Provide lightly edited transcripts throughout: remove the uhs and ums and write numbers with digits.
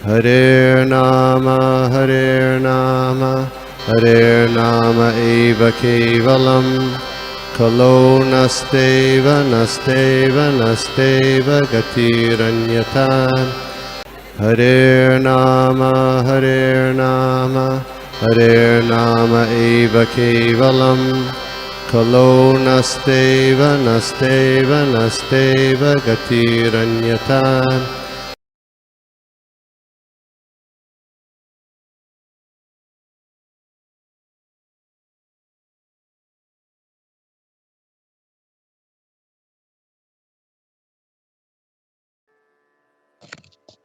Hare Nama Hare Nama eva kevalam Kalo nasteva nasteva nasteva gatiranyatan Hare Nama Hare Nama eva kevalam Kalo nasteva nasteva nasteva gatiranyatan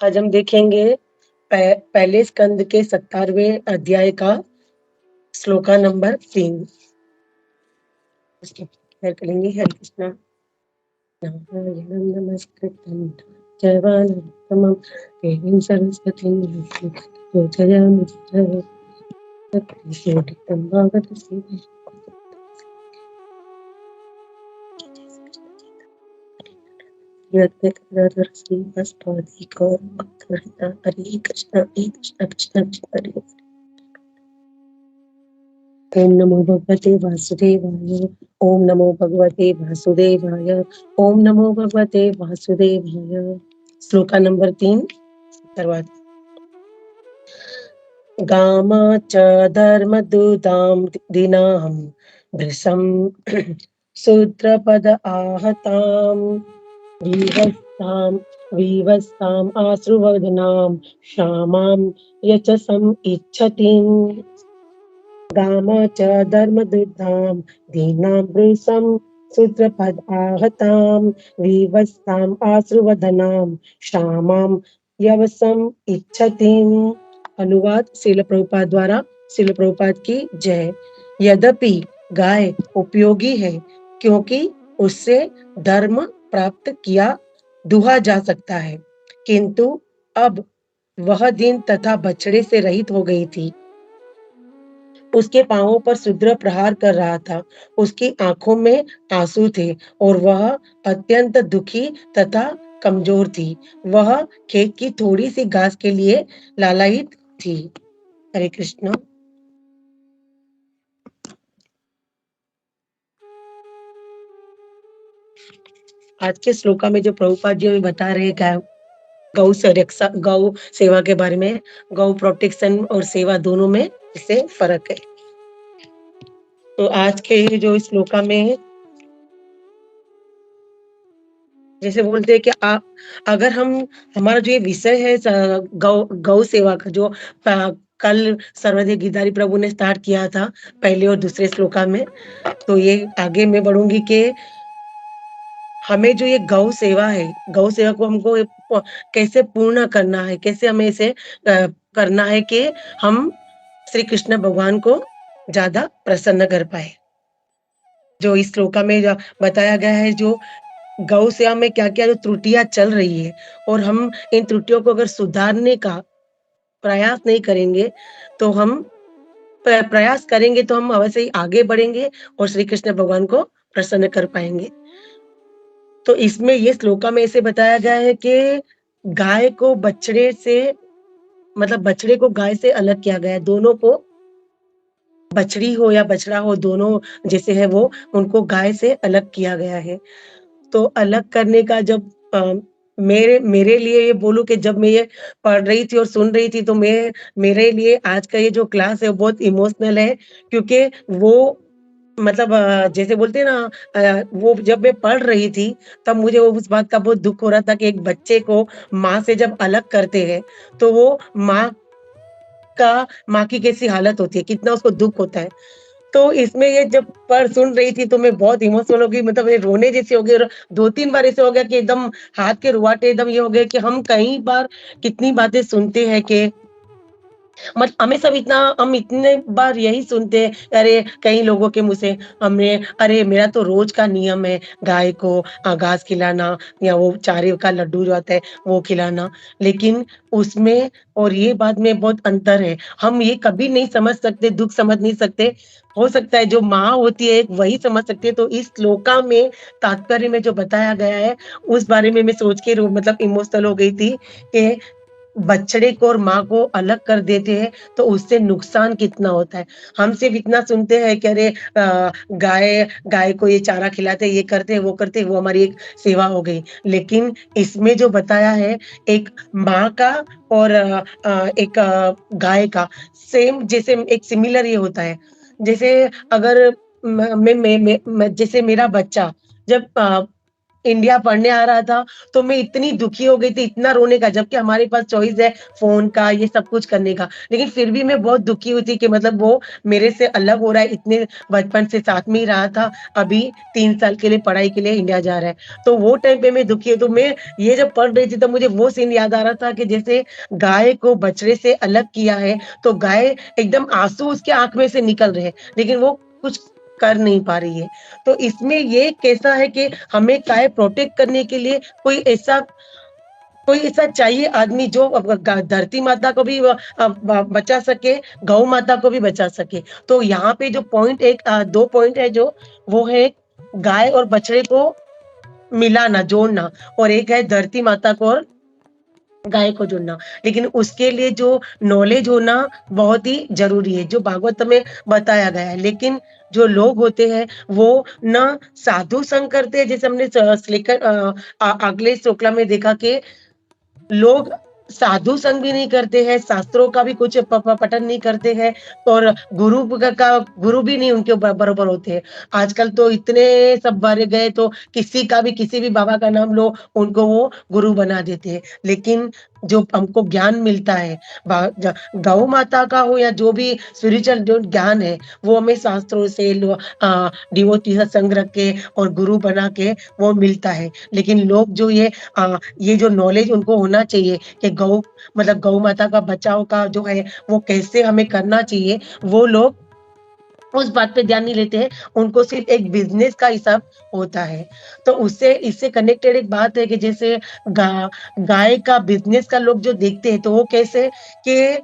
आज हम देखेंगे पहले स्कंद के 17वें अध्याय का shloka number 3 करेंगे। हरे कृष्णा। नारायणं नमस्कृतं जयवानरं देवीं सरस्वतीं पूजयामि भागवत सेवा। हरे कृष्णा कृष्ण कृष्ण हरे। ओम नमो भगवते वासुदेवाय। ओम नमो भगवते वासुदेवाय। ओम नमो भगवते वासुदेवाय। श्लोका नंबर 3 शुरुआत। गामा च धर्मदूतां दीनां भृशं शूद्रपद आहतां विवस्ताम् आश्रुवदनां क्षामां यचसम् इच्छतिम्। गामा च धर्मदूतां दीनां भृशं शूद्रपद आहतां विवस्ताम् आश्रुवदनां क्षामां यवसम् इच्छतिम्। अनुवाद श्रील प्रभुपाद द्वारा। श्रील प्रभुपाद की जय। यद्यपि गाय उपयोगी है क्योंकि उससे धर्म प्राप्त किया दुहा जा सकता है, किंतु अब वह दिन तथा बछड़े से रहित हो गई थी। उसके पांवों पर शूद्र प्रहार कर रहा था। उसकी आंखों में आंसू थे और वह अत्यंत दुखी तथा कमजोर थी। वह खेत की थोड़ी सी घास के लिए लालायित थी। हरे कृष्ण। आज के श्लोका में जो प्रभुपाद जी हमें बता रहे हैं गौ संरक्षा गौ सेवा के बारे में, गौ प्रोटेक्शन और सेवा दोनों में इससे फर्क है। तो आज के जो श्लोका में जैसे बोलते हैं कि अगर हमारा जो ये विषय है गौ सेवा का, जो कल सर्वदेव गिरधारी प्रभु ने स्टार्ट किया था पहले और दूसरे श्लोका में, तो ये आगे मैं बढ़ूंगी कि हमें जो ये गौ सेवा है, गौ सेवा को हमको कैसे पूर्ण करना है, कैसे हमें इसे करना है कि हम श्री कृष्ण भगवान को ज्यादा प्रसन्न कर पाए। जो इस श्लोका में बताया गया है, जो गौ सेवा में क्या क्या जो त्रुटियां चल रही है और हम इन त्रुटियों को अगर सुधारने का प्रयास नहीं करेंगे तो हम प्रयास करेंगे तो हम अवश्य ही आगे बढ़ेंगे और श्री कृष्ण भगवान को प्रसन्न कर पाएंगे। तो इसमें ये श्लोका में ऐसे बताया गया है कि गाय को बछड़े से, मतलब बछड़े को गाय से अलग किया गया है। दोनों को, बछड़ी हो या बछड़ा हो, दोनों जैसे है वो, उनको गाय से अलग किया गया है। तो अलग करने का जब मेरे लिए ये बोलूं कि जब मैं ये पढ़ रही थी और सुन रही थी तो मेरे लिए आज का ये जो क्लास है वो बहुत इमोशनल है, क्योंकि वो मतलब जैसे बोलते हैं ना, वो जब मैं पढ़ रही थी तब मुझे वो उस बात का बहुत दुख हो रहा था कि एक बच्चे को माँ से जब अलग करते हैं तो वो माँ की कैसी हालत होती है, कितना उसको दुख होता है। तो इसमें ये जब सुन रही थी तो मैं बहुत इमोशनल हो गई, मतलब ये रोने जैसी हो गई और 2-3 बार ऐसे हो गया कि एकदम हाथ के रुआटे एकदम ये हो गए कि हम कई बार कितनी बातें सुनते हैं कि हमें सब इतना, हम इतने बार यही सुनते हैं, अरे कई लोगों के मुँह से हमें, अरे मेरा तो रोज का नियम है गाय को घास खिलाना या वो चारे का लड्डू जो आता है वो खिलाना। लेकिन उसमें और ये बात में बहुत अंतर है। हम ये कभी नहीं समझ सकते, दुःख समझ नहीं सकते। हो सकता है जो माँ होती है वही समझ सकती है। तो इस श्लोका में तात्पर्य में जो बताया गया है उस बारे में मैं सोच के मतलब इमोशनल हो गई थी कि बछड़े को और माँ को अलग कर देते हैं, तो उससे नुकसान कितना होता है। हम सिर्फ़ इतना सुनते हैं कि अरे गाय गाय को ये चारा खिलाते हैं, ये करते हैं, वो हमारी एक सेवा हो गई। लेकिन इसमें जो बताया है, एक माँ का और एक गाय का सेम जैसे एक सिमिलर ये होता है। जैसे अगर मैं जैसे मेरा बच्चा जब इंडिया पढ़ने आ रहा था, तो मैं इतनी दुखी हो गई थी, इतना रोने का जबकि हमारे पास चॉइस है फ़ोन का, ये सब कुछ करने का। लेकिन फिर भी मैं बहुत दुखी हुई थी कि मतलब वो मेरे से अलग हो रहा है, इतने बचपन से साथ में ही रहा था, अभी 3 साल के लिए पढ़ाई के लिए इंडिया जा रहा है। तो वो टाइम पे मैं दुखी हूँ, तो मैं ये जब पढ़ रही थी तो मुझे वो सीन याद आ रहा था कि जैसे गाय को बछड़े से अलग किया है, तो गाय एकदम आँसू उसके आँख में से निकल रहे हैं, लेकिन वो कुछ कर नहीं पा रही है। तो इसमें ये कैसा है कि हमें गाय प्रोटेक्ट करने के लिए कोई ऐसा चाहिए आदमी जो धरती माता को भी बचा सके, गौ माता को भी बचा सके। तो यहाँ पे जो 2 पॉइंट है जो वो है गाय और बछड़े को मिलाना, जोड़ना और एक है धरती माता को और गाय को जोड़ना। लेकिन उसके लिए जो नॉलेज होना बहुत ही ज़रूरी है, जो भागवत में बताया गया है। लेकिन जो लोग होते हैं, वो ना साधु संग करते हैं, जैसे हमने अगले श्लोक में देखा कि लोग साधु संग भी नहीं करते हैं, शास्त्रों का भी कुछ प प पठन नहीं करते हैं और गुरु भी नहीं उनके बरोबर होते हैं। आजकल तो इतने सब बढ़ गए तो किसी भी बाबा का नाम लो, उनको वो गुरु बना देते हैं। लेकिन जो हमको ज्ञान मिलता है, बा ज गौ माता का हो या जो भी स्पिरिचुअल जो ज्ञान है, वो हमें शास्त्रों से डिवोटी सत्संग रख के और गुरु बना के वो मिलता है। लेकिन लोग जो ये जो नॉलेज उनको होना चाहिए कि गौ माता का बचाव का जो है वो कैसे हमें करना चाहिए, वो लोग उस बात पे ध्यान नहीं लेते हैं, उनको सिर्फ़ एक बिज़नेस का हिसाब होता है। तो उससे इससे कनेक्टेड एक बात है कि जैसे गा गाय का बिज़नेस का लोग जो देखते हैं, तो वो कैसे कि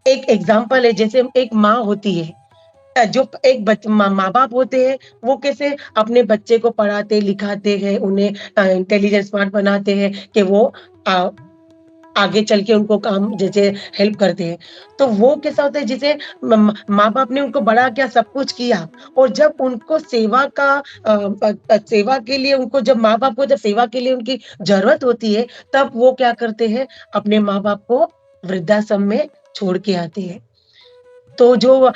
एक एग्ज़ाम्पल है जैसे एक माँ होती है जो एक माँ-बाप होते हैं, वो कैसे अपने बच्चे को पढ़ाते-लिखाते हैं, उन्हें इंटेलिजेंट स्मार्ट बनाते हैं कि वो अ, आगे चल के उनको काम जैसे हेल्प करते हैं। तो वो कैसा होता है जैसे माँ-बाप ने उनको बड़ा किया, सब कुछ किया और जब उनको सेवा के लिए उनको जब माँ-बाप को जब सेवा के लिए उनकी ज़रूरत होती है, तब वो क्या करते हैं, अपने माँ-बाप को वृद्धाश्रम में छोड़ के आते हैं। तो जो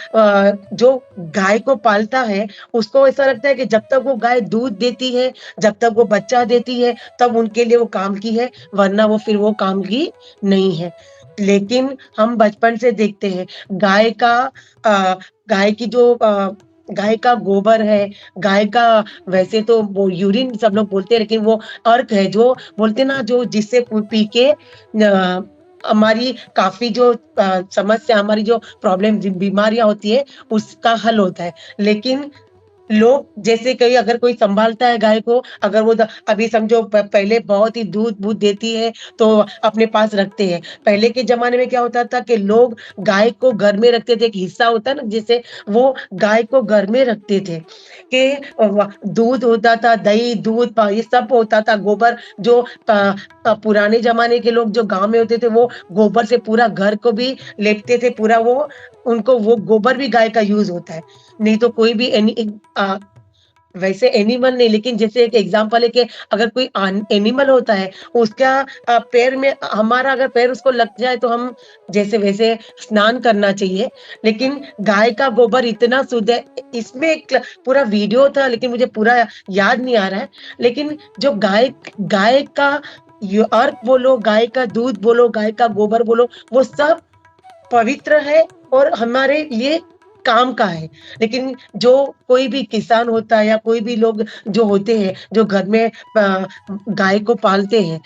गाय को पालता है, उसको ऐसा लगता है कि जब तक वो गाय दूध देती है, जब तक वो बच्चा देती है, तब उनके लिए वो काम की है, वरना वो फिर वो काम की नहीं है। लेकिन हम बचपन से देखते हैं, गाय का अ, गाय की जो गाय का गोबर है, गाय का वैसे तो वो यूरिन सब लोग बोलते हैं, लेकिन वो अर्क है, जो बोलते हैं ना, जो जिससे पी के हमारी काफ़ी जो समस्या हमारी जो प्रॉब्लम बीमारियाँ होती है, उसका हल होता है। लेकिन लोग जैसे कहीं अगर कोई सँभालता है गाय को, अगर वो अभी समझो पहले बहुत ही दूध-वूध देती है, तो अपने पास रखते हैं। पहले के ज़माने में क्या होता था कि लोग गाय को घर में रखते थे, एक हिस्सा होता है ना, जैसे वो गाय को घर में रखते थे कि दूध होता था, दही, दूध ये सब होता था, गोबर जो पुराने ज़माने के लोग जो गाँव में होते थे, वो गोबर से पूरा घर को भी लेपते थे, पूरा उनको वो गोबर भी गाय का यूज़ होता है। नहीं तो कोई भी वैसे एनिमल नहीं, लेकिन जैसे एक एग्ज़ाम्पल है कि अगर कोई एनिमल होता है, उसका पैर में हमारा अगर पैर उसको लग जाए तो हम जैसे वैसे स्नान करना चाहिए। लेकिन गाय का गोबर इतना शुद्ध है, इसमें एक पूरा वीडियो था लेकिन मुझे पूरा याद नहीं आ रहा है। लेकिन जो गाय का अर्क बोलो, गाय का दूध बोलो, गाय का गोबर बोलो, वो सब पवित्र है और हमारे लिए काम का है। लेकिन जो कोई भी किसान होता है या कोई भी लोग जो होते हैं, जो घर में गाय को पालते हैं,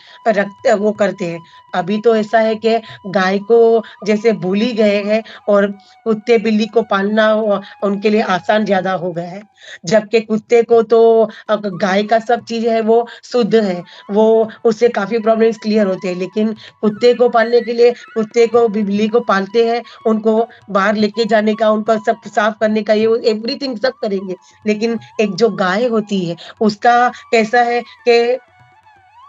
वो करते हैं। अभी तो ऐसा है कि गाय को जैसे भूल ही गए हैं और कुत्ते-बिल्ली को पालना उनके लिए आसान ज़्यादा हो गया है। जबकि कुत्ते को तो गाय का सब चीज़ है वो शुद्ध है, वो उससे काफ़ी प्रॉब्लम्स क्लियर होते हैं। लेकिन कुत्ते को पालने के लिए कुत्ते को, बिल्ली को पालते हैं, उनको बाहर लेके जाने का, उनका सब साफ करने का, ये वो एवरीथिंग सब करेंगे। लेकिन एक जो गाय होती है, उसका कैसा है कि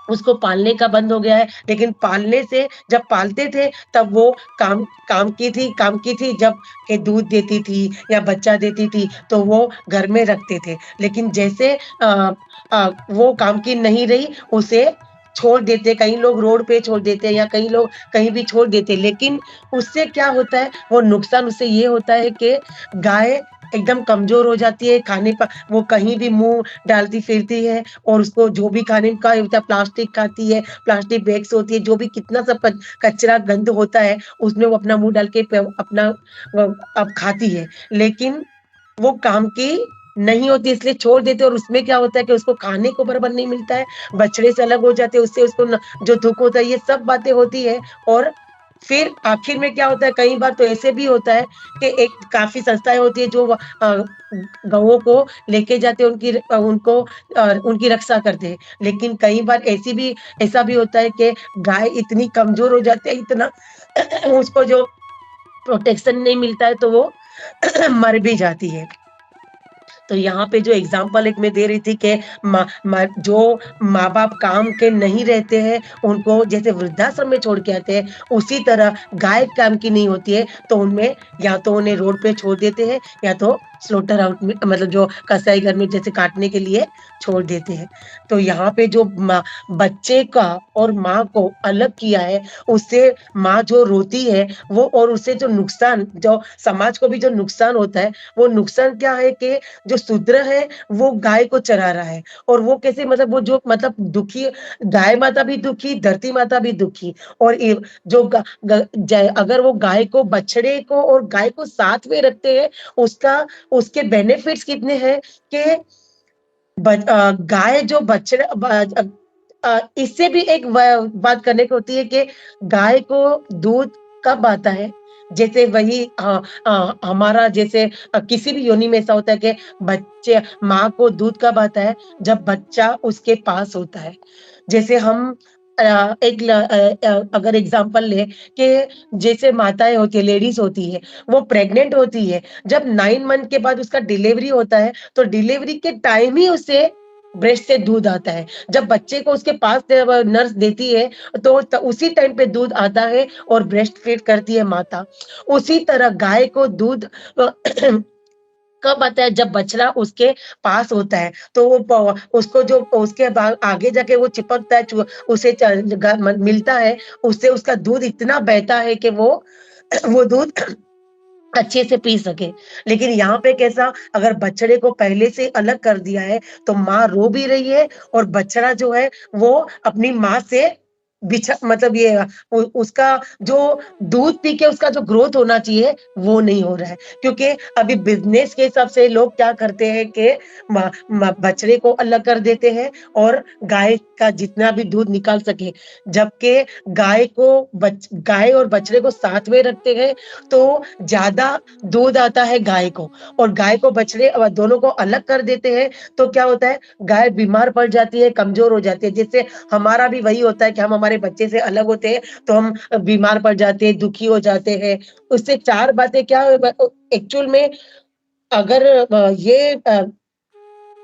उसको पालने का बंद हो गया है, लेकिन पालने से जब पालते थे तब वो काम की थी जब के दूध देती थी या बच्चा देती थी, तो वो घर में रखते थे। लेकिन जैसे वो काम की नहीं रही, उसे छोड़ देते, कई लोग रोड पे छोड़ देते हैं या कई लोग कहीं भी छोड़ देते हैं। लेकिन उससे क्या होता है, वो नुकसान उससे ये होता है कि गाय एकदम कमज़ोर हो जाती है, खाने प वो कहीं भी मुँह डालती फिरती है और उसको जो भी खाने का होता है प्लास्टिक खाती है, प्लास्टिक बैग्स होती है, जो भी कितना सब कचरा गंद होता है, उसमें वो अपना मुँह डाल के अपना अब खाती है। लेकिन वो काम की नहीं होती इसलिए छोड़ देते हैं और उसमें क्या होता है कि उसको खाने को बराबर नहीं मिलता है, बछड़े से अलग हो जाते हैं, उससे उसको न जो दुःख होता है, ये सब बातें होती है और फिर आखिर में क्या होता है, कई बार तो ऐसे भी होता है कि एक काफ़ी संस्थाएँ होती है जो गौओं को लेके जाते हैं, उनकी रक्षा करते हैं। लेकिन कई बार ऐसा भी होता है कि गाय इतनी कमज़ोर हो जाती है, इतना उसको जो प्रोटेक्शन नहीं मिलता है, तो वो मर भी जाती है। तो यहाँ पे जो एग्ज़ाम्पल एक मैं दे रही थी कि जो माँ-बाप काम के नहीं रहते हैं, उनको जैसे वृद्धाश्रम में छोड़ के आते हैं, उसी तरह गाय काम की नहीं होती है, तो उनमें या तो उन्हें रोड पे छोड़ देते हैं या तो स्लॉटर हाउस में मतलब जो कसाई घर में जैसे काटने के लिए छोड़ देते हैं। तो यहाँ पे जो बच्चे का और माँ को अलग किया है, उससे माँ जो रोती है, वो और उससे जो समाज को भी जो नुकसान होता है, वो नुकसान क्या है कि जो शूद्र है वो गाय को चरा रहा है और वो कैसे मतलब वो जो मतलब दुखी गाय माता भी दुखी, धरती माता भी दुखी और ये जो ग ग ज अगर वो गाय को बछड़े को और गाय को साथ में रखते हैं, उसके बेनिफिट्स कितने हैं कि गाय जो बछड़ा इससे भी एक बात करने को होती है कि गाय को दूध कब आता है? जैसे वही हमारा जैसे किसी भी योनि में ऐसा होता है कि बच्चे माँ को दूध कब आता है? जब बच्चा उसके पास होता है। जैसे हम अगर एग्ज़ाम्पल लें कि जैसे माताएँ होती हैं, लेडीज़ होती हैं, वो प्रेग्नेंट होती है, जब 9 मंथ के बाद उसका डिलीवरी होता है, तो डिलीवरी के टाइम ही उसे ब्रेस्ट से दूध आता है। जब बच्चे को उसके पास नर्स देती है, तो उसी टाइम पे दूध आता है और ब्रेस्ट फीड करती है माता। उसी तरह गाय को दूध कब आता है जब बछड़ा उसके पास होता है, तो वो उसको जो उसके आगे जाके वो चिपकता है उसे मिलता है, उससे उसका दूध इतना बहता है कि वो वो दूध अच्छे से पी सके। लेकिन यहाँ पे कैसा अगर बछड़े को पहले से अलग कर दिया है, तो माँ रो भी रही है और बछड़ा जो है वो अपनी माँ से मतलब ये उसका जो दूध पी के उसका जो ग्रोथ होना चाहिए, वो नहीं हो रहा है। क्योंकि अभी बिज़नेस के हिसाब से लोग क्या करते हैं कि म म बछड़े को अलग कर देते हैं और गाय का जितना भी दूध निकाल सके। जबकि गाय और बछड़े को साथ में रखते हैं तो ज़्यादा दूध आता है गाय को और गाय को बछड़े दोनों को अलग कर देते हैं, तो क्या होता है गाय बीमार पड़ जाती है, कमज़ोर हो जाती है। जिससे हमारा भी वही होता है कि हम हमारे बच्चे से अलग होते हैं, तो हम बीमार पड़ जाते हैं, दुखी हो जाते हैं। उससे 4 बातें क्या एक्चुअल में अगर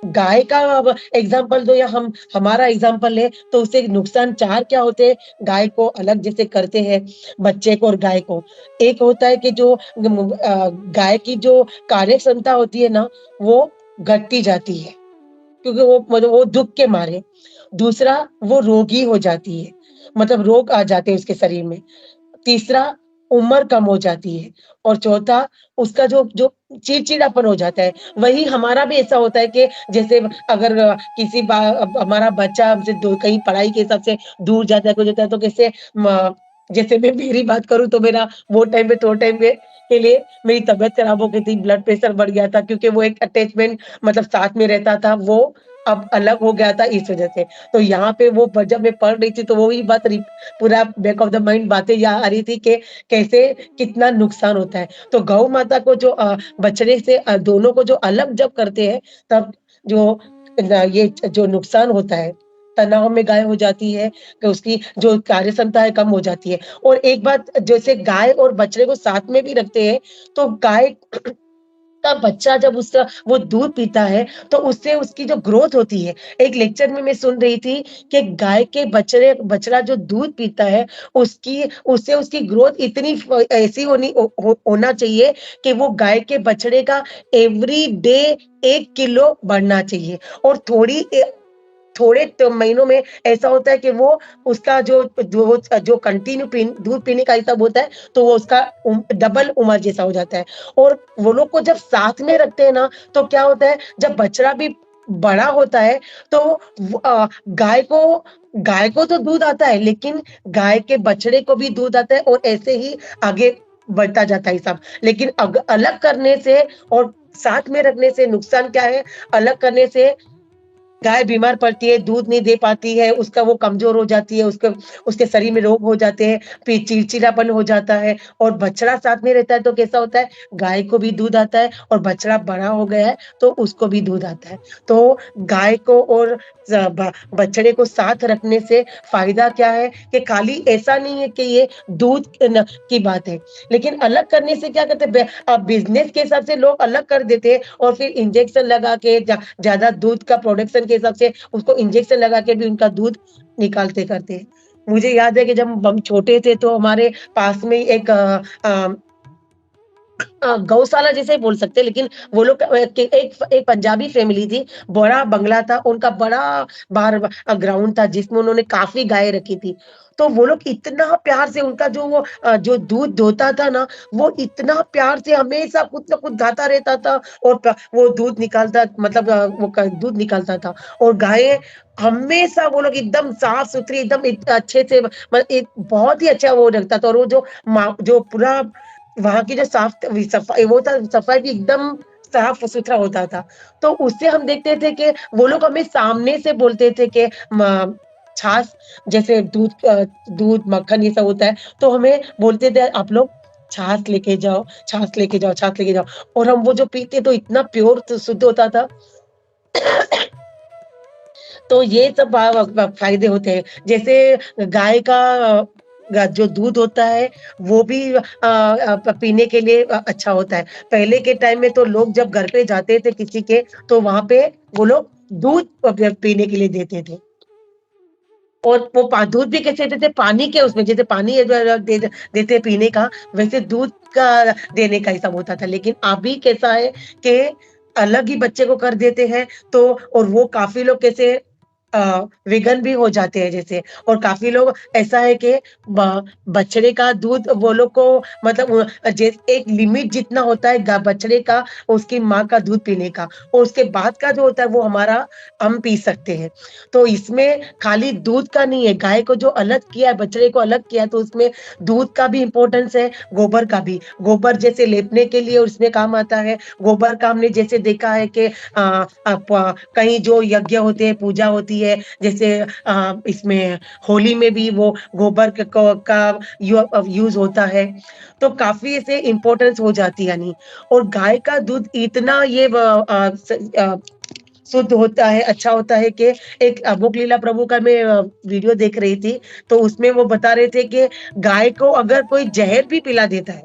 गाय का अब एग्ज़ाम्पल दो या हम हमारा एग्ज़ाम्पल लें, तो उससे नुकसान 4 क्या होते हैं, गाय को अलग जैसे करते हैं, बच्चे को और गाय को। एक होता है कि गाय की जो कार्य क्षमता होती है ना, वो घटती जाती है, क्योंकि वो मतलब वो दुःख के मारे। दूसरा, वो रोगी हो जाती है, मतलब रोग आ जाते हैं उसके शरीर में। तीसरा, उम्र कम हो जाती है और चौथा उसका जो जो चिड़चिड़ापन हो जाता है। वही हमारा भी ऐसा होता है कि जैसे अगर हमारा बच्चा हमसे कहीं पढ़ाई के हिसाब से दूर जाता है, कुछ होता है तो कैसे म जैसे मैं मेरी बात करूँ तो मेरा वो टाइम पे थोड़े टाइम पे के लिए मेरी तबीयत खराब हो गई थी, ब्लड प्रेशर बढ़ गया था क्योंकि वो एक अटैचमेंट मतलब साथ में रहता था, वो अब अलग हो गया था इस वज़ह से। तो यहाँ पे वो जब मैं पढ़ रही थी तो वो ही बात पूरा बैक ऑफ द माइंड बातें आ रही थी कि कैसे कितना नुकसान होता है। तो गौ माता को जो बछड़े से दोनों को जो अलग जब करते हैं तब जो ये जो नुकसान होता है, तनाव में गाय हो जाती है कि उसकी जो कार्य क्षमता है कम हो जाती है। और एक बात जैसे गाय और बछड़े को साथ में भी रखते हैं, तो गाय का बच्चा जब उसका वो दूध पीता है, तो उससे उसकी जो ग्रोथ होती है, एक लेक्चर में मैं सुन रही थी कि गाय के बछड़ा जो दूध पीता है, उससे उसकी ग्रोथ इतनी ऐसी होना चाहिए कि वो गाय के बछड़े का एवरी डे 1 किलो बढ़ना चाहिए और थोड़े महीनों में ऐसा होता है कि वो उसका जो कंटिन्यू दूध पीने का हिसाब होता है, तो वो उसका डबल उम्र जैसा हो जाता है। और वो लोग को जब साथ में रखते हैं ना, तो क्या होता है, जब बछड़ा भी बड़ा होता है, तो गाय को तो दूध आता है, लेकिन गाय के बछड़े को भी दूध आता है और ऐसे ही आगे बढ़ता जाता है सब। लेकिन अलग करने से और साथ में रखने से नुकसान क्या है? अलग करने से गाय बीमार पड़ती है, दूध नहीं दे पाती है, उसका वो कमज़ोर हो जाती है, उसके शरीर में रोग हो जाते हैं, फिर चिड़चिड़ापन हो जाता है और बछड़ा साथ में रहता है तो कैसा होता है, गाय को भी दूध आता है और बछड़ा बड़ा हो गया है, तो उसको भी दूध आता है। तो गाय को और ज ब बछड़े को साथ रखने से फ़ायदा क्या है कि खाली ऐसा नहीं है कि ये दूध न की बात है, लेकिन अलग करने से क्या करते हैं बिज़नेस के हिसाब से लोग अलग कर देते हैं और फिर इंजेक्शन लगा के ज़्यादा दूध का प्रोडक्शन के हिसाब से उसको इंजेक्शन लगा के भी उनका दूध निकालते करते हैं। मुझे याद है कि जब हम छोटे थे तो हमारे पास में ही एक गौशाला जैसे ही बोल सकते हैं, लेकिन वो लोग के एक पंजाबी फैमिली थी, बड़ा बंगला था, उनका बड़ा बाहर ग्राउंड था जिसमें उन्होंने काफ़ी गायें रखी थी। तो वो लोग इतना प्यार से उनका जो दूध दोहता था ना, वो इतना प्यार से हमेशा कुछ न कुछ गाता रहता था और वो दूध निकालता मतलब वो क दूध निकालता था और गायें हमेशा वो लोग एकदम साफ-सुथरी एकदम अच्छे से एक बहुत ही अच्छा वो रखता था और वो जो पूरा वहाँ की जो सफाई वो था सफाई भी एकदम साफ-सुथरा होता था। तो उससे हम देखते थे कि वो लोग हमें सामने से बोलते थे कि छाछ जैसे दूध, मक्खन ये सब होता है, तो हमें बोलते थे आप लोग छाछ लेके जाओ, छाछ लेके जाओ, छाछ लेके जाओ और हम वो जो पीते तो इतना प्योर शुद्ध होता था। तो ये सब फ़ायदे होते हैं। जैसे गाय का जो दूध होता है वो भी पीने के लिए अच्छा होता है। पहले के टाइम में तो लोग जब घर पे जाते थे किसी के तो वहाँ पे वो लोग दूध पीने के लिए देते थे। और वो दूध भी कैसे देते पानी के उसमें जैसे पानी देते पीने का वैसे दूध का देने का हिसाब होता था। लेकिन अभी कैसा है कि अलग ही बच्चे को कर देते हैं तो और वो काफ़ी लोग कैसे वेगन भी हो जाते हैं जैसे और काफ़ी लोग ऐसा है कि ब बछड़े का दूध वो लोग को मतलब एक लिमिट जितना होता है बछड़े का उसकी माँ का दूध पीने का और उसके बाद का जो होता है वो हम पी सकते हैं। तो इसमें खाली दूध का नहीं है, गाय को जो अलग किया है, बछड़े को अलग किया है, तो उसमें दूध का भी इम्पोर्टेंस है, गोबर का भी। गोबर जैसे लेपने के लिए उसमें काम आता है, गोबर का हमने जैसे देखा है कि कहीं जो यज्ञ होते हैं, पूजा होती है, जैसे इसमें होली में भी वो गोबर का यूज़ होता है, तो काफ़ी ऐसे इम्पोर्टेंस हो जाती है यानी और गाय का दूध इतना ये शुद्ध होता है, अच्छा होता है कि एक अबोक लीला प्रभु का मैं वीडियो देख रही थी, तो उसमें वो बता रहे थे कि गाय को अगर कोई ज़हर भी पिला देता है,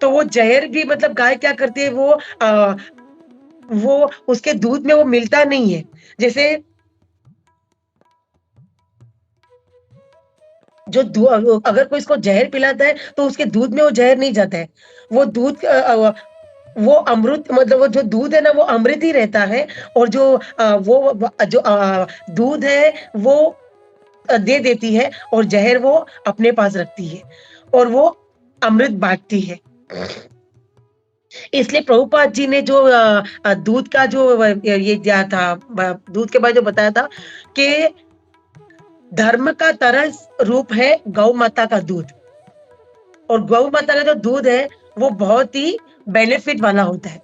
तो वो ज़हर भी मतलब गाय क्या करती है वो उसके दूध में वो मिलता नहीं है। जैसे अगर कोई इसको ज़हर पिलाता है, तो उसके दूध में वो ज़हर नहीं जाता है। वो दूध वो अमृत मतलब वो जो दूध है ना वो अमृत ही रहता है और जो दूध है वो दे देती है और ज़हर वो अपने पास रखती है और वो अमृत बाँटती है। इसलिए प्रभुपाद जी ने जो दूध का जो ये दिया था दूध के बारे में जो बताया था कि धर्म का तरल रूप है गौ माता का दूध और गौ माता का जो दूध है वो बहुत ही बेनिफिट वाला होता है।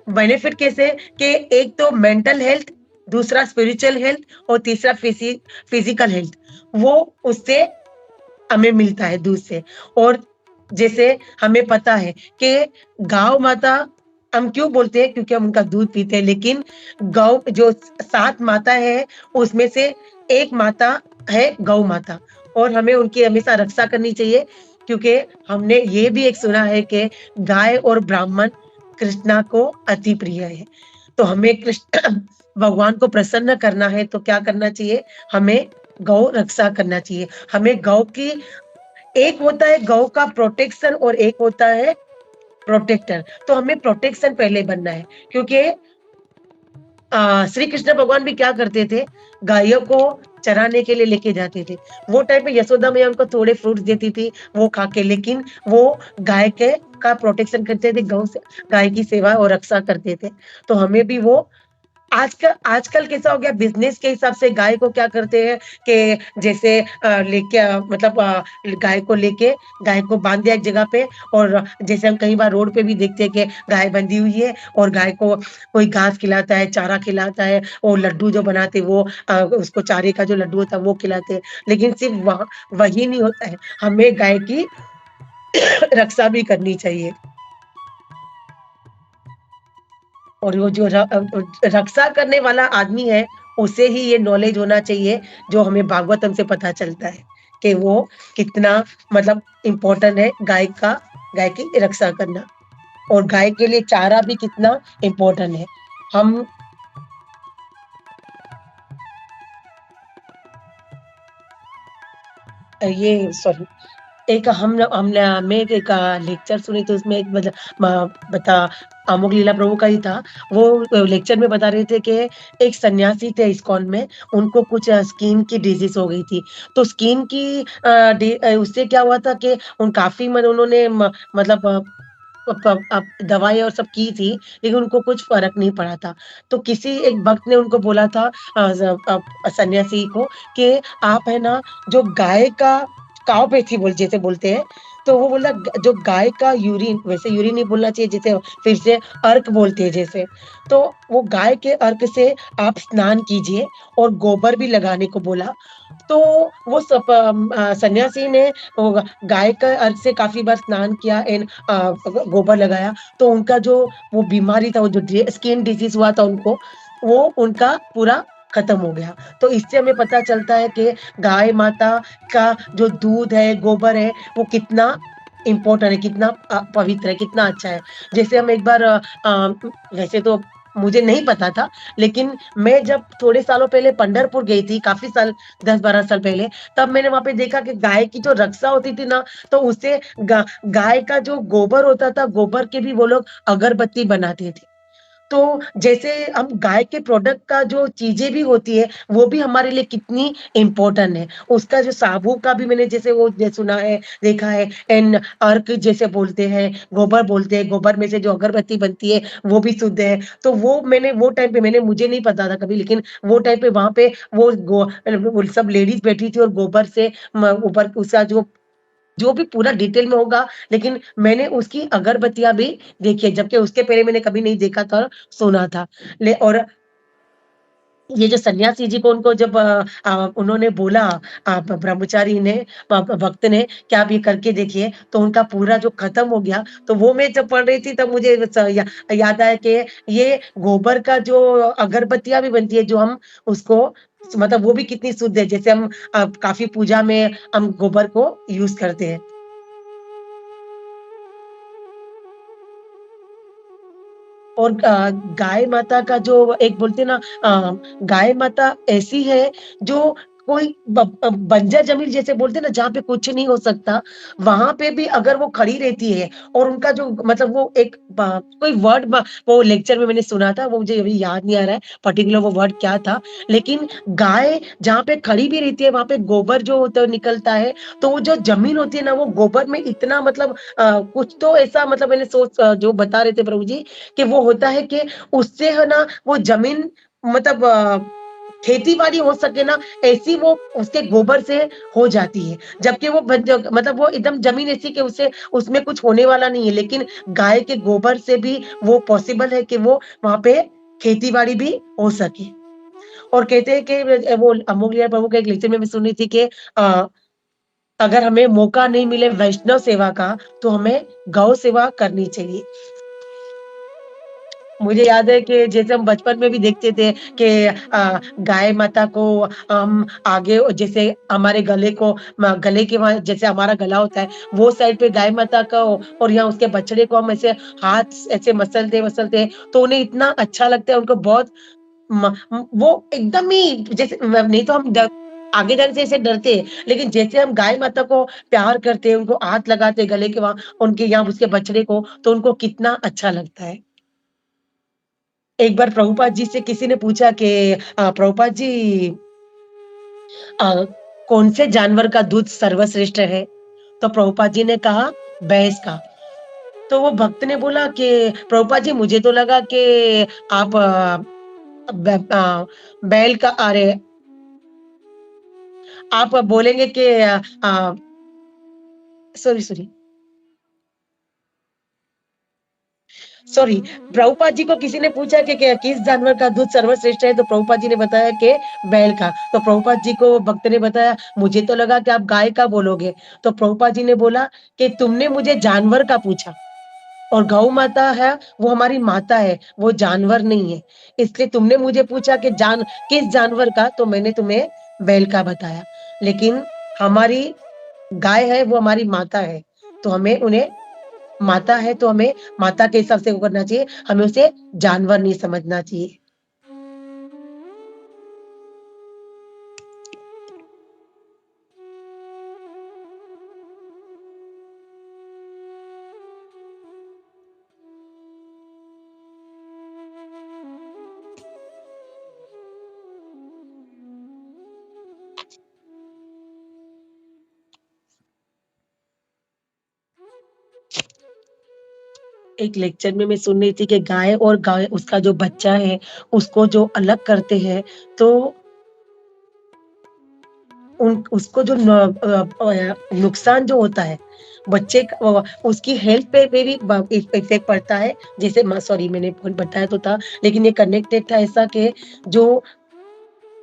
बेनिफिट कैसे कि एक तो मेंटल हेल्थ, दूसरा स्पिरिचुअल हेल्थ और तीसरा फिजिकल हेल्थ वो उससे हमें मिलता है दूध से और जैसे हमें पता है कि गाँव माता हम क्यों बोलते हैं क्योंकि हम उनका दूध पीते हैं लेकिन गौ जो 7 माता है उसमें से एक माता है गौ माता और हमें उनकी हमेशा रक्षा करनी चाहिए क्योंकि हमने ये भी एक सुना है कि गाय और ब्राह्मण कृष्णा को अति प्रिय है। तो हमें कृष्ण भगवान को प्रसन्न करना है तो क्या करना चाहिए? हमें गौ रक्षा करना चाहिए। हमें गौ की एक होता है गौ का प्रोटेक्शन और एक होता है प्रोटेक्टर। तो हमें प्रोटेक्शन पहले बनना है क्योंकि श्री कृष्ण भगवान भी क्या करते थे? गायों को चराने के लिए लेके जाते थे। वो टाइम पे यशोदा मैया उनको थोड़े फ्रूट्स देती थी, वो खा के लेकिन वो गाय के का प्रोटेक्शन करते थे, गौ से गाय की सेवा और रक्षा करते थे। तो हमें भी वो आजकल कैसा हो गया बिज़नेस के हिसाब से गाय को क्या करते हैं कि जैसे लेके मतलब गाय को लेके गाय को बाँध दिया एक जगह पे और जैसे हम कई बार रोड पे भी देखते हैं कि गाय बंधी हुई है और गाय को कोई घास खिलाता है, चारा खिलाता है और लड्डू जो बनाते हैं वो उसको चारे का जो लड्डू होता है वो खिलाते हैं। लेकिन सिर्फ़ वही नहीं होता है, हमें गाय की रक्षा भी करनी चाहिए। और वो जो रक्षा करने वाला आदमी है, उसे ही ये नॉलेज होना चाहिए, जो हमें भागवतम से पता चलता है, कि वो कितना मतलब इम्पोर्टेंट है गाय की रक्षा करना और गाय के लिए चारा भी कितना इम्पोर्टेंट है। हम ये सॉरी एक हमने मैं एक लेक्चर सुनी थी उसमें एक मतलब बता अमोघ लीला प्रभु का ही था। वो लेक्चर में बता रहे थे कि एक सन्यासी थे इस्कॉन में, उनको कुछ स्किन की डिज़ीज़ हो गई थी। तो स्किन की उससे क्या हुआ था कि काफ़ी उन्होंने मतलब दवाई और सब की थी, लेकिन उनको कुछ फ़र्क नहीं पड़ा था। तो किसी एक भक्त ने उनको बोला था सन्यासी को कि आप है ना जो गाय का काऊ पैथी जैसे बोलते हैं, तो वो बोला जो गाय का यूरिन वैसे यूरिन नहीं बोलना चाहिए जैसे फिर से अर्क बोलते हैं जैसे, तो वो गाय के अर्क से आप स्नान कीजिए और गोबर भी लगाने को बोला। तो वो सन्यासी ने वो गाय का अर्क से काफ़ी बार स्नान किया गोबर लगाया, तो उनका जो वो बीमारी था, वो जो स्किन डिज़ीज़ हुआ था उनको, वो उनका पूरा खत्म हो गया। तो इससे हमें पता चलता है कि गाय माता का जो दूध है, गोबर है, वो कितना इम्पोर्टेंट है, कितना पवित्र है, कितना अच्छा है। जैसे हम एक बार वैसे तो मुझे नहीं पता था, लेकिन मैं जब थोड़े सालों पहले पंढरपुर गई थी, काफ़ी साल 10-12 साल पहले, तब मैंने वहाँ पे देखा कि गाय की जो रक्षा होती थी ना, तो उससे गाय का जो गोबर होता था, गोबर के भी वो लोग अगरबत्ती बनाते थे। तो जैसे हम गाय के प्रोडक्ट का जो चीज़ें भी होती है, वो भी हमारे लिए कितनी इम्पोर्टेंट है। उसका जो साबू का भी मैंने जैसे वो सुना है, देखा है अर्क जैसे बोलते हैं, गोबर बोलते हैं, गोबर में से जो अगरबत्ती बनती है, वो भी शुद्ध है। तो वो टाइम पे मुझे नहीं पता था कभी लेकिन वो टाइम पे वहाँ पे वो सब लेडीज़ बैठी थी और गोबर से ऊपर उसका जो भी पूरा डिटेल में होगा, लेकिन मैंने उसकी अगरबत्तियाँ भी देखी है, जबकि उसके पहले मैंने कभी नहीं देखा था, सुना था। ले और ये जो सन्यासी जी को उनको जब उन्होंने बोला ब्रह्मचारी ने भक्त ने कि आप ये करके देखिए, तो उनका पूरा जो खत्म हो गया, तो वो मैं जब पढ़ रही थी तब मुझे याद आया कि ये गोबर का जो अगरबत्तियाँ भी बनती है, जो हम उसको मतलब वो भी कितनी शुद्ध है, जैसे हम काफ़ी पूजा में हम गोबर को यूज़ करते हैं। और गाय माता का जो एक बोलते हैं ना गाय माता ऐसी है जो कोई बंजर ज़मीन जैसे बोलते हैं ना जहाँ पे कुछ नहीं हो सकता, वहाँ पे भी अगर वो खड़ी रहती है और उनका जो मतलब वो एक कोई वर्ड वो लेक्चर में मैंने सुना था, वो मुझे अभी याद नहीं आ रहा है पर्टिकुलर वो वर्ड क्या था। लेकिन गाय जहाँ पे खड़ी भी रहती है, वहाँ पे गोबर जो होता है निकलता है, तो वो जो ज़मीन होती है ना, वो गोबर में इतना मतलब कुछ तो ऐसा मतलब मैंने जो बता रहे थे प्रभु जी कि वो होता है कि उससे है ना वो ज़मीन मतलब खेती-बाड़ी हो सके ना ऐसी वो उसके गोबर से हो जाती है। जबकि वो मतलब वो एकदम ज़मीन ऐसी कि उससे उसमें कुछ होने वाला नहीं है, लेकिन गाय के गोबर से भी वो पॉसिबल है कि वो वहाँ पे खेती-बाड़ी भी हो सके। और कहते हैं कि वो अमोघ प्रभु के एक लेक्चर में मैं सुनी थी कि अगर हमें मौका नहीं मिले वैष्णव सेवा का, तो हमें गौ सेवा करनी चाहिए। मुझे याद है कि जैसे हम बचपन में भी देखते थे कि गाय माता को हम आगे जैसे हमारे गले को गले के वहाँ जैसे हमारा गला होता है, वो साइड पे गाय माता का और यहाँ उसके बछड़े को हम ऐसे हाथ ऐसे मसलते-वसलते तो उन्हें इतना अच्छा लगता है, उनको बहुत वो एकदम ही जैसे नहीं तो हम आगे जाने से ऐसे डरते हैं, लेकिन जैसे हम गाय माता को प्यार करते हैं, उनको हाथ लगाते हैं गले के वहाँ, उनके यहाँ उसके बछड़े को, तो उनको कितना अच्छा लगता है। एक बार प्रभुपाद जी से किसी ने पूछा कि प्रभुपाद जी अ, कौन से जानवर का दूध सर्वश्रेष्ठ है? तो प्रभुपाद जी ने कहा भैंस का। तो वो भक्त ने बोला कि प्रभुपाद जी मुझे तो लगा कि आप बैल का अरे आप बोलेंगे कि sorry, sorry, sorry Prabhupada ji को किसी ने पूछा कि किस जानवर का दूध सर्वश्रेष्ठ है? तो प्रभुपाद जी ने बताया कि बैल का। तो प्रभुपाद जी को भक्त ने बताया, मुझे तो लगा कि आप गाय का बोलोगे। तो प्रभुपाद जी ने बोला कि तुमने मुझे जानवर का पूछा और गौ माता है, वो हमारी माता है, वो जानवर नहीं है। इसलिए तुमने मुझे पूछा कि किस जानवर का? तो मैंने तुम्हें बैल का बताया। लेकिन हमारी गाय है, वो हमारी माता है। तो हमें उन्हें माता है तो हमें माता के हिसाब से वो करना चाहिए, हमें उसे जानवर नहीं समझना चाहिए। एक लेक्चर में मैं सुन रही थी कि गाय उसका जो बच्चा है, उसको जो अलग करते हैं, तो उन उसको जो नुकसान जो होता है, बच्चे क उसकी हेल्थ पे भी इफ़ेक्ट पड़ता है। जैसे सॉरी मैंने बताया तो था, लेकिन ये कनेक्टेड था ऐसा कि जो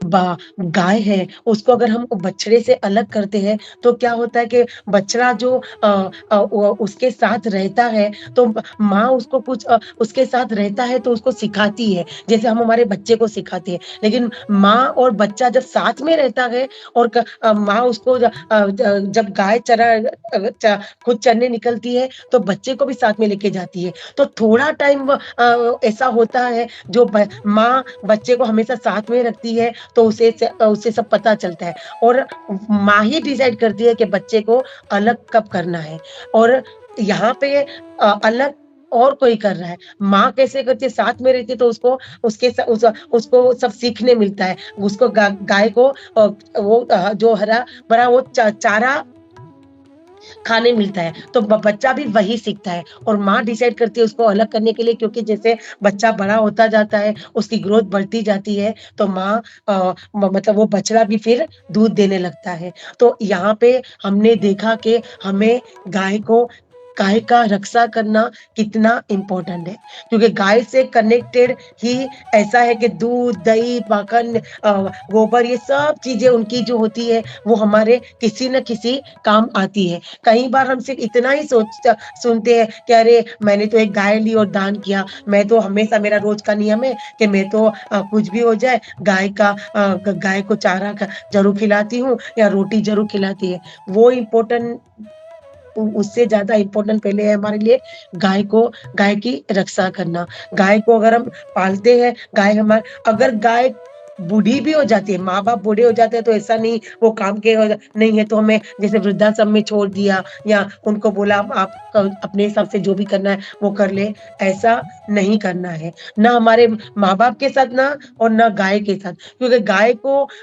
गाय है, उसको अगर हम बछड़े से अलग करते हैं, तो क्या होता है कि बछड़ा जो वो उसके साथ रहता है, तो माँ उसको कुछ उसके साथ रहता है, तो उसको सिखाती है, जैसे हम हमारे बच्चे को सिखाते हैं। लेकिन माँ और बच्चा जब साथ में रहता है और माँ उसको जब गाय खुद चरने निकलती है, तो बच्चे को भी साथ में लेके जाती है। तो थोड़ा टाइम ऐसा होता है, जो माँ बच्चे को हमेशा साथ में रखती है, तो उसे सब पता चलता है और माँ ही डिसाइड करती है कि बच्चे को अलग कब करना है और यहाँ पे अलग और कोई कर रहा है। माँ कैसे करती है साथ में रहती है तो उसको सब सीखने मिलता है। उसको गाय को वो जो हरा-भरा वो चारा खाने मिलता है, तो बच्चा भी वही सीखता है और माँ डिसाइड करती है उसको अलग करने के लिए क्योंकि जैसे बच्चा बड़ा होता जाता है, उसकी ग्रोथ बढ़ती जाती है, तो माँ मतलब वो बछड़ा भी फिर दूध देने लगता है। तो यहाँ पे हमने देखा कि हमें गाय को गाय का रक्षा करना कितना इम्पोर्टेंट है, क्योंकि गाय से कनेक्टेड ही ऐसा है कि दूध, दही, माखन गोबर ये सब चीज़ें उनकी जो होती है, वो हमारे किसी न किसी काम आती है। कई बार हम सिर्फ इतना ही सुनते हैं कि अरे मैंने तो एक गाय ली और दान किया। मैं तो हमेशा मेरा रोज का नियम है कि मैं तो कुछ भी हो जाए गाय को चारा ज़रूर खिलाती हूँ या रोटी ज़रूर खिलाती है। वो इम्पोर्टेंट उ उससे ज़्यादा इम्पोर्टेंट पहले है हमारे लिए गाय की रक्षा करना। गाय को अगर हम पालते हैं, अगर गाय बूढ़ी भी हो जाती है, माँ-बाप बूढ़े हो जाते हैं तो ऐसा नहीं वो काम के नहीं है तो हमें जैसे वृद्धाश्रम में छोड़ दिया या उनको बोला आप अपने हिसाब से जो भी करना है वो कर ले, ऐसा नहीं करना है। ना हमारे माँ-बाप के साथ ना और ना गाय के साथ क्योंकि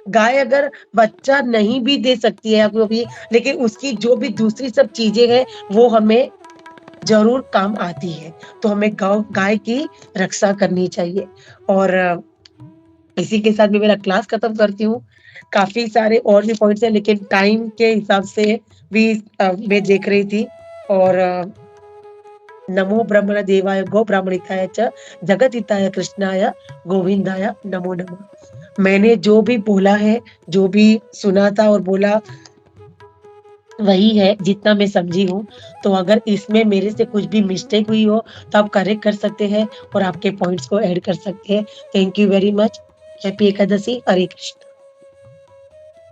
गाय अगर बच्चा नहीं भी दे सकती है कभी लेकिन उसकी जो भी दूसरी सब चीज़ें हैं, वो हमें ज़रूर काम आती है। तो हमें गाय की रक्षा करनी चाहिए और इसी के साथ मैं मेरा क्लास खत्म करती हूँ। काफ़ी सारे और भी पॉइंट्स हैं लेकिन टाइम के हिसाब से भी मैं देख रही थी और नमो ब्रह्मण देवाय गो ब्राह्मणिकाय च जगतहिताय कृष्णाय गोविंदाय नमो नमः। मैंने जो भी बोला है, जो भी सुना था और बोला वही है जितना मैं समझी हूँ। तो अगर इसमें मेरे से कुछ भी मिस्टेक हुई हो तो आप करेक्ट कर सकते हैं और आपके पॉइंट्स को ऐड कर सकते हैं। Thank you very much. Happy Ekadashi. Hare Krishna.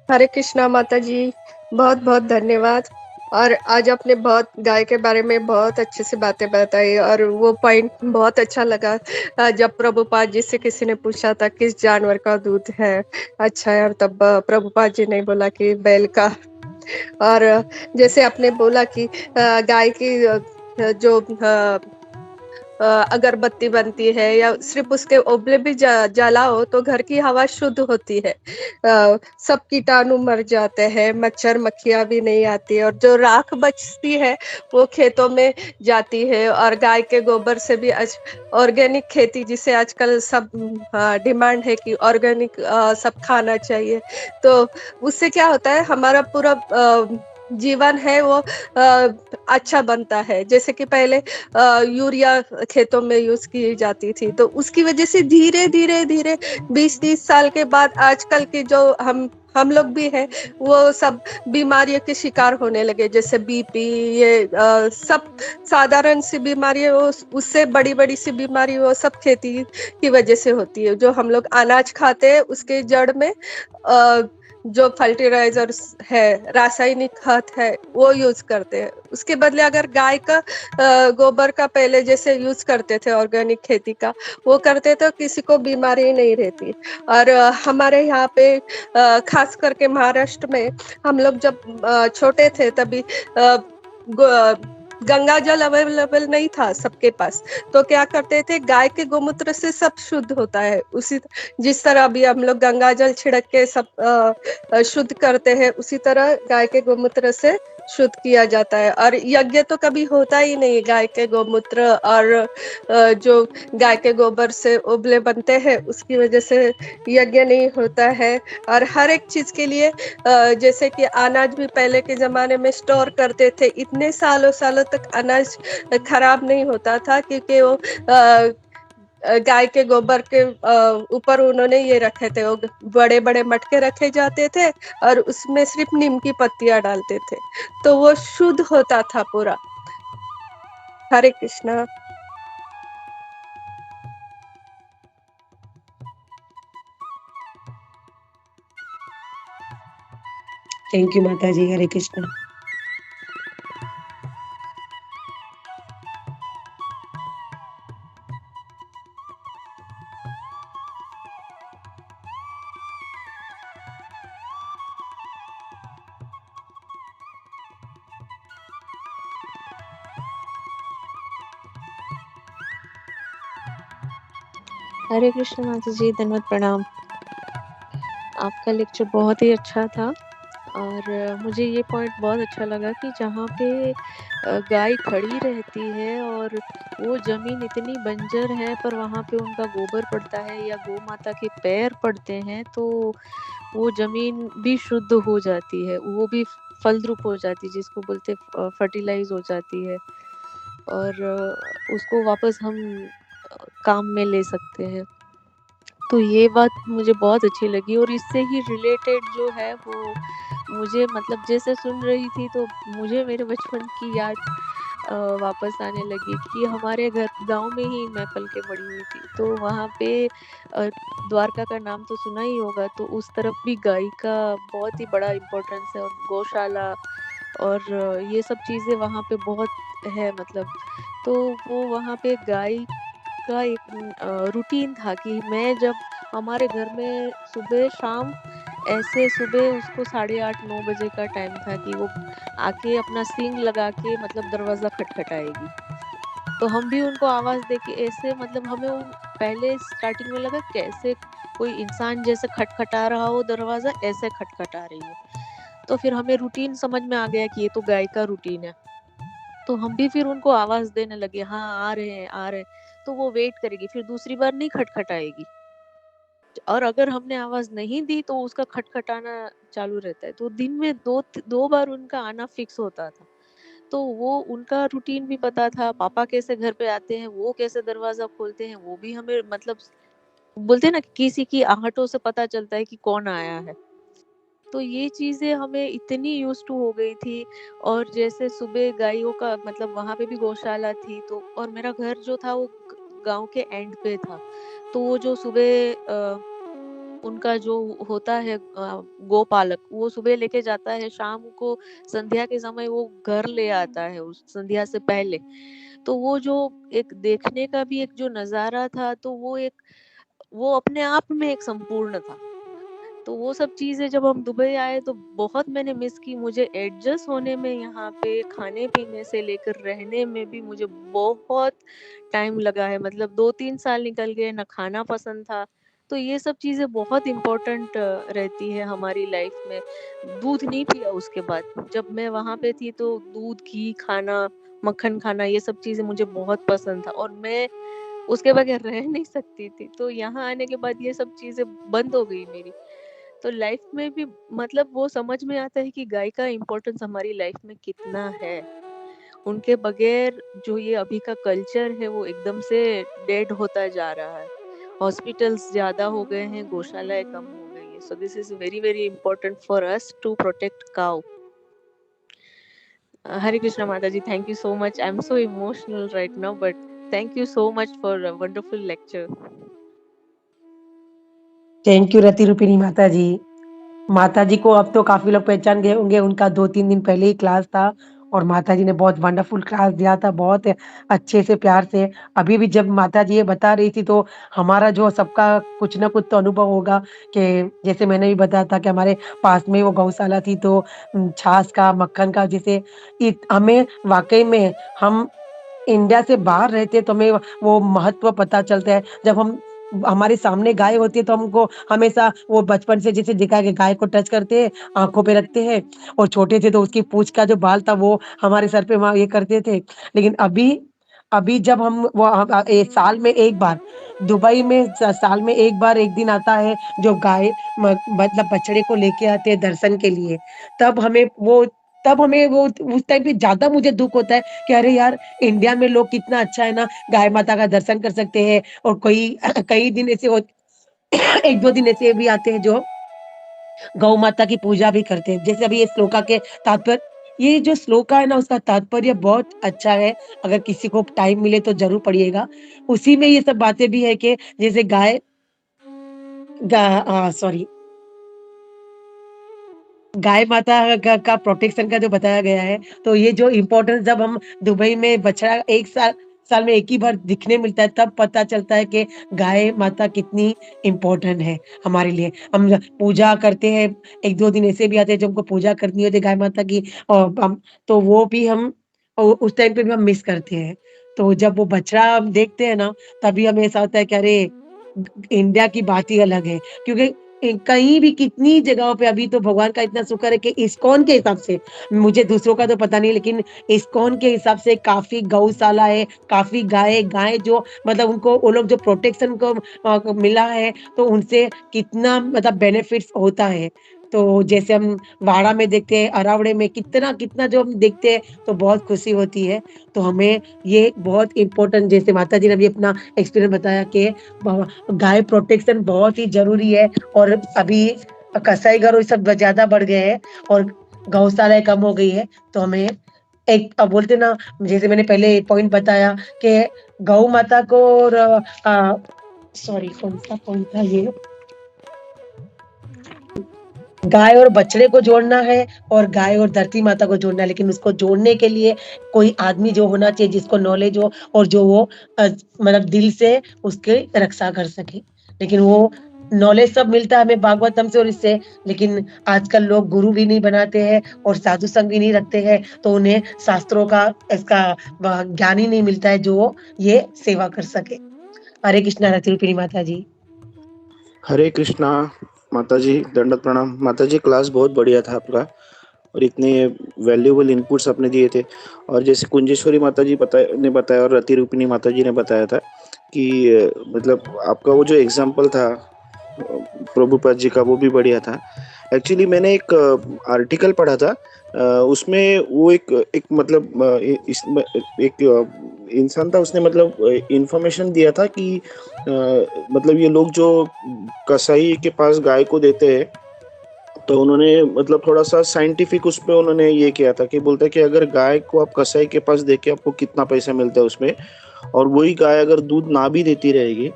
Hare Krishna माता जी, बहुत बहुत धन्यवाद। और आज आपने बहुत गाय के बारे में बहुत अच्छे से बातें बताई और वो पॉइंट बहुत अच्छा लगा। जब प्रभुपाद जी से किसी ने पूछा था किस जानवर का दूध है अच्छा है, और तब प्रभुपाद जी ने बोला कि बैल का। और जैसे आपने बोला कि गाय की जो अगरबत्ती बनती है या सिर्फ उसके ओबले भी जलाओ तो घर की हवा शुद्ध होती है। सब कीटाणु मर जाते हैं, मच्छर मक्खियाँ भी नहीं आती, और जो राख बचती है वो खेतों में जाती है। और गाय के गोबर से भी ऑर्गेनिक खेती, जिसे आजकल सब डिमांड है कि ऑर्गेनिक सब खाना चाहिए, तो उससे क्या होता है हमारा पूरा जीवन है वो अच्छा बनता है। जैसे कि पहले यूरिया खेतों में यूज़ की जाती थी, तो उसकी वजह से धीरे-धीरे 20-30 साल के बाद आजकल के जो हम लोग भी हैं, वो सब बीमारियों के शिकार होने लगे, जैसे बीपी, ये सब साधारण सी बीमारी है, वो उससे बड़ी-बड़ी सी बीमारी वो सब खेती की वजह से होती है। जो हम लोग अनाज खाते हैं, उसके जड़ में जो फर्टिलाइज़र्स है, रासायनिक खाद है, वो यूज़ करते हैं। उसके बदले अगर गाय का गोबर का पहले जैसे यूज़ करते थे ऑर्गेनिक खेती का, वो करते तो किसी को बीमारी ही नहीं रहती। और हमारे यहाँ पे खास करके महाराष्ट्र में हम लोग जब छोटे थे तभी गंगा जल अवेलेबल नहीं था सबके पास, तो क्या करते थे गाय के गोमूत्र से सब शुद्ध होता है। उसी जिस तरह अभी हम लोग गंगा जल छिड़क के सब शुद्ध करते हैं, उसी तरह गाय के गोमूत्र से शुद्ध किया जाता है। और यज्ञ तो कभी होता ही नहीं गाय के गोमूत्र और जो गाय के गोबर से उपले बनते हैं उसकी वजह से यज्ञ नहीं होता है। और हर एक चीज के लिए जैसे कि अनाज भी पहले के जमाने में स्टोर करते थे, इतने सालों सालों तक अनाज खराब नहीं होता था, क्योंकि वो गाय के गोबर के ऊपर उन्होंने ये रखे थे, वो बड़े बड़े मटके रखे जाते थे और उसमें सिर्फ नीम की पत्तियां डालते थे, तो वो शुद्ध होता था पूरा। हरे कृष्णा। थैंक यू माता जी। हरे कृष्ण। हरे कृष्ण माता जी, धन्यवाद, प्रणाम। आपका लेक्चर बहुत ही अच्छा था और मुझे ये पॉइंट बहुत अच्छा लगा कि जहाँ पे गाय खड़ी रहती है और वो ज़मीन इतनी बंजर है पर वहाँ पे उनका गोबर पड़ता है या गौ माता के पैर पड़ते हैं तो वो ज़मीन भी शुद्ध हो जाती है, वो भी फलद्रुप हो जाती है, जिसको बोलते फर्टिलाइज हो जाती है और उसको वापस हम काम में ले सकते हैं। तो ये बात मुझे बहुत अच्छी लगी और इससे ही रिलेटेड जो है वो मुझे मतलब जैसे सुन रही थी तो मुझे मेरे बचपन की याद वापस आने लगी कि हमारे घर गांव में ही मैं पल के बड़ी हुई थी, तो वहाँ पे द्वारका का नाम तो सुना ही होगा, तो उस तरफ भी गाय का बहुत ही बड़ा इम्पोर्टेंस है और गौशाला और ये सब चीज़ें वहाँ पे बहुत है मतलब। तो वो वहाँ पे गाय का एक रूटीन था कि मैं जब हमारे घर में सुबह शाम ऐसे सुबह उसको 8:30-9 बजे का टाइम था कि वो आके अपना सींग लगा के मतलब दरवाज़ा खटखटाएगी, तो हम भी उनको आवाज़ दे के ऐसे मतलब हमें वो पहले स्टार्टिंग में लगा कैसे कोई इंसान जैसे खटखटा रहा हो दरवाज़ा ऐसे खटखटा रही है, तो फिर हमें रूटीन समझ में आ गया कि ये तो गाय का रूटीन है, तो हम भी फिर उनको आवाज़ देने लगे, हाँ आ रहे हैं आ रहे हैं, तो वो वेट करेगी, फिर दूसरी बार नहीं खटखटाएगी और अगर हमने आवाज़ नहीं दी तो उसका खटखटाना चालू रहता है, तो दिन में दो बार उनका आना फिक्स होता था। तो वो उनका रूटीन भी पता था, पापा कैसे घर पे आते हैं, वो कैसे दरवाज़ा खोलते हैं, वो भी हमें मतलब बोलते हैं ना कि किसी की आहटों से पता चलता है कि कौन आया है। तो ये चीज़ें हमें इतनी यूज़ टू हो गई थी। और जैसे सुबह गायों का मतलब वहाँ पे भी गौशाला थी, तो और मेरा घर जो था वो गाँव के एंड पे था। तो वो जो सुबह उनका जो होता है गोपालक, वो सुबह लेके जाता है, शाम को संध्या के समय वो घर ले आता है उस संध्या से पहले। तो वो जो एक देखने का भी एक जो नज़ारा था, तो वो अपने आप में एक संपूर्ण था। तो वो सब चीज़ें जब हम दुबई आए तो बहुत मैंने मिस की। मुझे एडजस्ट होने में, यहाँ पे खाने-पीने से लेकर रहने में भी मुझे बहुत टाइम लगा है। मतलब 2-3 साल निकल गए, ना खाना पसंद था। तो ये सब चीज़ें बहुत इम्पोर्टेंट रहती है हमारी लाइफ में। दूध नहीं पिया उसके बाद। जब मैं वहाँ पे थी तो दूध, घी खाना, मक्खन खाना, ये सब चीज़ें मुझे बहुत पसंद था और मैं उसके बगैर रह नहीं सकती थी। तो यहाँ आने के बाद ये सब चीज़ें बंद हो गई मेरी। तो लाइफ में भी मतलब वो समझ में आता है कि गाय का इम्पोर्टेंस हमारी लाइफ में कितना है। उनके बगैर जो ये अभी का कल्चर है वो एकदम से डेड होता जा रहा है। हॉस्पिटल्स ज़्यादा हो गए हैं, गौशालाएँ कम हो गई है। So this is very very important for us to protect cow. Hare Krishna Mataji, thank you so much. I'm so emotional right now, but thank you so much for a wonderful lecture. Thank you Rati Rupini माता जी। माता जी को अब तो काफ़ी लोग पहचान गए होंगे, उनका 2-3 दिन पहले ही क्लास था और माता जी ने बहुत वंडरफुल क्लास दिया था, बहुत अच्छे से, प्यार से। अभी भी जब माता जी ये बता रही थी तो हमारा जो सबका कुछ न कुछ तो अनुभव होगा कि जैसे मैंने भी बताया था कि हमारे पास में वो गौशाला थी तो छाछ का, मक्खन का जैसे हमें वाक़ई में हम इंडिया से बाहर रहते हैं तो हमें वो महत्व पता चलता है। जब हम हमारे सामने गाय होती है तो हमको हमेशा वो बचपन से जैसे दिखा कि गाय को टच करते हैं, आँखों पे रखते हैं और छोटे थे तो उसकी पूँछ का जो बाल था वो हमारे सर पे वहाँ ये करते थे। लेकिन अभी अभी जब हम वो साल में 1 बार दुबई में साल में 1 बार 1 दिन आता है जो गाय मतलब बछड़े को लेके आते हैं दर्शन के लिए, तब हमें वो तब हमें वो उस टाइम पे ज़्यादा मुझे दुःख होता है कि अरे यार! इंडिया में लोग कितना अच्छा है ना, गाय माता का दर्शन कर सकते हैं और कोई कई दिन ऐसे हो 1-2 दिन ऐसे भी आते हैं जो गौ माता की पूजा भी करते हैं। जैसे अभी ये श्लोका के तात्पर्य ये जो श्लोका है ना उसका तात्पर्य बहुत अच्छा है, अगर किसी को टाइम मिले तो ज़रूर पढ़िएगा। उसी में ये सब बातें भी है कि जैसे सॉरी गाय माता का प्रोटेक्शन का जो बताया गया है, तो ये जो इम्पोर्टेंस जब हम दुबई में बछड़ा 1 साल में 1 ही बार दिखने मिलता है, तब पता चलता है कि गाय माता कितनी इम्पोर्टेंट है हमारे लिए। हम पूजा करते हैं, 1-2 दिन ऐसे भी आते हैं जब हमको पूजा करनी होती है गाय माता की और हम तो वो भी हम उस टाइम पे भी हम मिस करते हैं। तो जब वो बछड़ा हम देखते हैं ना, तभी हमें ऐसा होता है कि अरे! इंडिया की बात ही अलग है क्योंकि कहीं भी कितनी जगहों पे अभी तो भगवान का इतना शुक्र है कि इस्कॉन के हिसाब से, मुझे दूसरों का तो पता नहीं लेकिन इस्कॉन के हिसाब से काफ़ी गौशाला है, काफ़ी गाय जो मतलब उनको वो लोग जो प्रोटेक्शन को मिला है, तो उनसे कितना मतलब बेनिफिट्स होता है। तो जैसे हम वाड़ा में देखते हैं, अरावड़े में कितना जो हम देखते हैं, तो बहुत खुशी होती है। तो हमें ये बहुत इम्पोर्टेंट जैसे माता जी ने अभी अपना एक्सपीरियंस बताया कि ब गाय प्रोटेक्शन बहुत ही ज़रूरी है और अभी कसाई घर ये सब ज़्यादा बढ़ गए हैं और गौशालाएँ कम हो गई है, तो हमें एक बोलते ना जैसे मैंने पहले एक पॉइंट बताया कि गौ माता को और सॉरी कौन-सा पॉइंट था ये? गाय और बछड़े को जोड़ना है और गाय और धरती माता को जोड़ना है, लेकिन उसको जोड़ने के लिए कोई आदमी जो होना चाहिए जिसको नॉलेज हो और जो वो मतलब दिल से उसकी रक्षा कर सके। लेकिन वो नॉलेज सब मिलता है हमें भागवतम से और इससे, लेकिन आजकल लोग गुरु भी नहीं बनाते हैं और साधु संग भी नहीं रखते हैं, तो उन्हें शास्त्रों का इसका व ज्ञान ही नहीं मिलता है जो वो ये सेवा कर सके। हरे कृष्णा रति रूपिणी माता जी। हरे कृष्णा माता जी, दंडवत प्रणाम माता जी। क्लास बहुत बढ़िया था आपका और इतने वैल्यूएबल इनपुट्स आपने दिए थे। और जैसे कुंजेश्वरी माता जी ने बताया और रति रूपिणी माता जी ने बताया था कि मतलब आपका वो जो एग्जाम्पल था प्रभुपाद जी का, वो भी बढ़िया था। एक्चुअली मैंने एक आर्टिकल पढ़ा था, उसमें वो एक मतलब इसमें एक इंसान था, उसने मतलब इंफॉर्मेशन दिया था कि मतलब ये लोग जो कसाई के पास गाय को देते हैं तो उन्होंने मतलब थोड़ा-सा साइंटिफिक उस पे उन्होंने ये किया था कि बोलते हैं कि अगर गाय को आप कसाई के पास देके आपको कितना पैसा मिलता है उसमें, और वही गाय अगर दूध ना भी देती रहेगी,